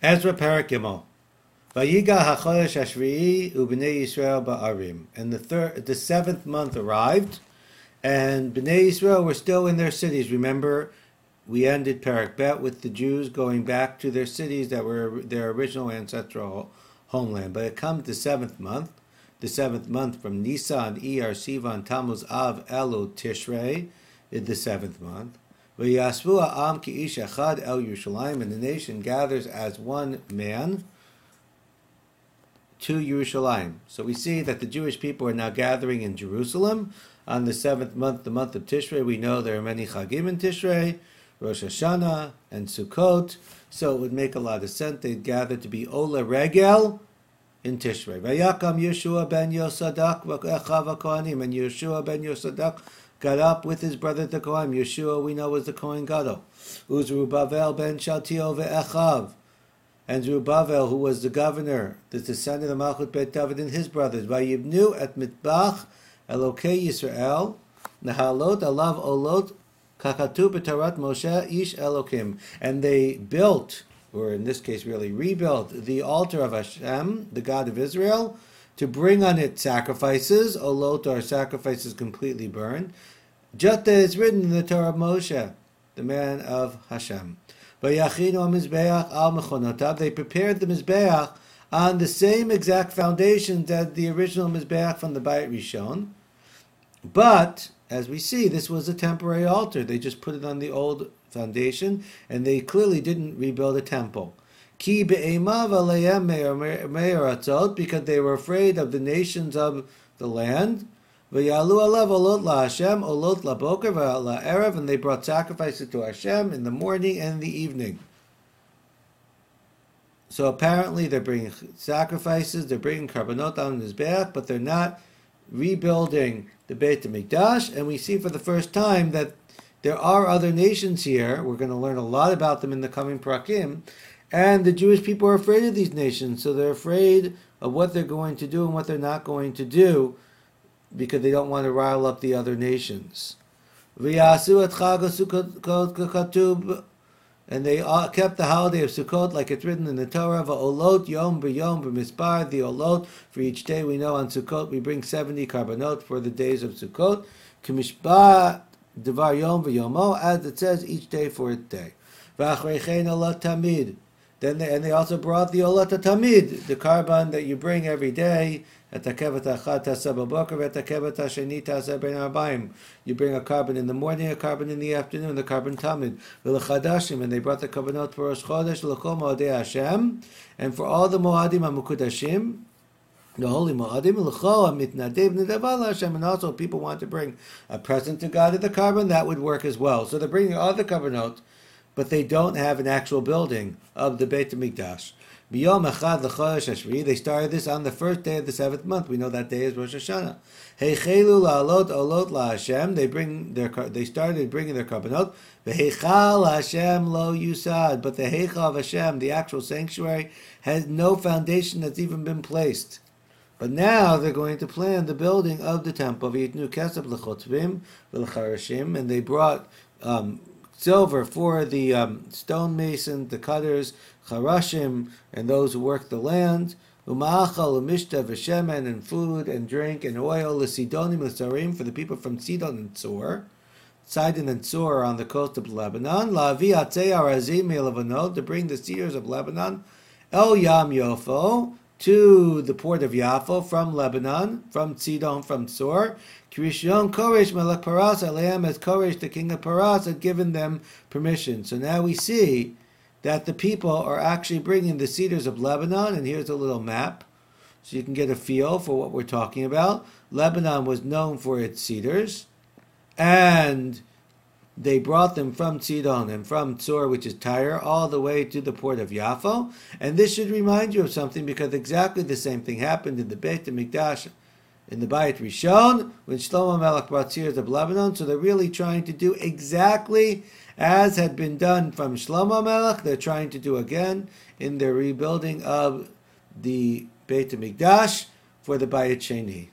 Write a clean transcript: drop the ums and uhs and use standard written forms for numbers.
Ezra Perek Gimel. Vayiga hachodesh hashvi'i u'bnei Yisrael ba'arim. And the seventh month arrived, and Bnei Yisrael were still in their cities. Remember, we ended Perek Bet with the Jews going back to their cities that were their original ancestral homeland. But it comes the seventh month from Nisan, Iyar, Sivan, Tammuz, Av, Elul, Tishrei, is the seventh month. V'yasvu ha'am ki ish echad el Yerushalayim, and the nation gathers as one man to Yerushalayim. So we see that the Jewish people are now gathering in Jerusalem on the seventh month, the month of Tishrei. We know there are many Chagim in Tishrei, Rosh Hashanah and Sukkot, so it would make a lot of sense. They'd gather to be Ola Regel in Tishrei. Vayakam Yeshua ben Yosadak v'echav HaKohanim, and Yeshua ben Yosadak got up with his brother the Kohanim. Yeshua, we know, was the Kohen Gadol. Zerubbabel ben Shaltiel ve'echav, and Zerubbabel, who was the governor, the descendant of Malchut Beit David, and his brothers. Vayibnu et mitbach Elokei Yisrael nahalot alav olot kakatu b'tarat Moshe ish Elokim, and they built, or in this case really rebuilt, the altar of Hashem, the God of Israel, to bring on it sacrifices. Olot are sacrifices completely burned, just as written in the Torah of Moshe, the man of Hashem. Vayachinu mizbeach al mechonotav, they prepared the mizbeach on the same exact foundations as the original mizbeach from the Bayit Rishon. But, as we see, this was a temporary altar. They just put it on the old foundation, and they clearly didn't rebuild a temple. Ki be'emav aleihem me'aratzot, because they were afraid of the nations of the land. V'yalu alav olot la'Hashem, olot la'boker v'la'erev, and they brought sacrifices to Hashem in the morning and the evening. So apparently they're bringing sacrifices, they're bringing karbanot on his back, but they're not rebuilding the Beit HaMikdash. And we see for the first time that there are other nations here. We're going to learn a lot about them in the coming Prakim. And the Jewish people are afraid of these nations, so they're afraid of what they're going to do and what they're not going to do, because they don't want to rile up the other nations. And they kept the holiday of Sukkot like it's written in the Torah, Va'olot yom b'yom b'mispar, the olot, for each day we know on Sukkot we bring 70 karbanot for the days of Sukkot, K'mishpah devar yom v'yomo, as it says, each day for its day. V'achreichein olot tamid. And they also brought the olot tamid, the karban that you bring every day. You bring a carbon in the morning, a carbon in the afternoon, the carbon tamid. And they brought the carbonot for Rosh Chodesh, l'kol mo'adei Hashem, and for all the mo'adim ha'mukudashim, the holy mo'adim, l'chol ha'mitnadev nedav Hashem, and also people want to bring a present to God of the carbon, that would work as well. So they're bringing all the carbonot, but they don't have an actual building of the Beit HaMikdash. B'yom echad l'chodesh hashvi'i, they started this on the first day of the seventh month. We know that day is Rosh Hashanah. Heichelu la'alot olot la'Hashem, they started bringing their carbonot. V'heichal Hashem lo yusad, but the heichal of Hashem, the actual sanctuary, has no foundation that's even been placed. But now they're going to plan the building of the temple. V'yitnu kesef l'chotvim v'l'charashim, and they brought silver for the stonemasons, the cutters, charashim, and those who work the land, uma'achal, umishta, v'shemen, and food, and drink, and oil, l'sidonim, l'sarim, for the people from Sidon and Tzor. Sidon and Tzor are on the coast of Lebanon. La'avi atzei arazim me'levanot, to bring the cedars of Lebanon, el yam yofo, to the port of Yafo, from Lebanon, from Sidon, from Tzor. Kirishon Koresh Melech Paras Aleim, as Koresh, the king of Paras, had given them permission. So now we see that the people are actually bringing the cedars of Lebanon, and here's a little map, so you can get a feel for what we're talking about. Lebanon was known for its cedars, and they brought them from Sidon and from Tzor, which is Tyre, all the way to the port of Yafo. And this should remind you of something, because exactly the same thing happened in the Beit HaMikdash, in the Bayit Rishon, when Shlomo Melech brought cedars of Lebanon. So they're really trying to do exactly as had been done from Shlomo Melech. They're trying to do again in their rebuilding of the Beit HaMikdash for the Bayit Sheni.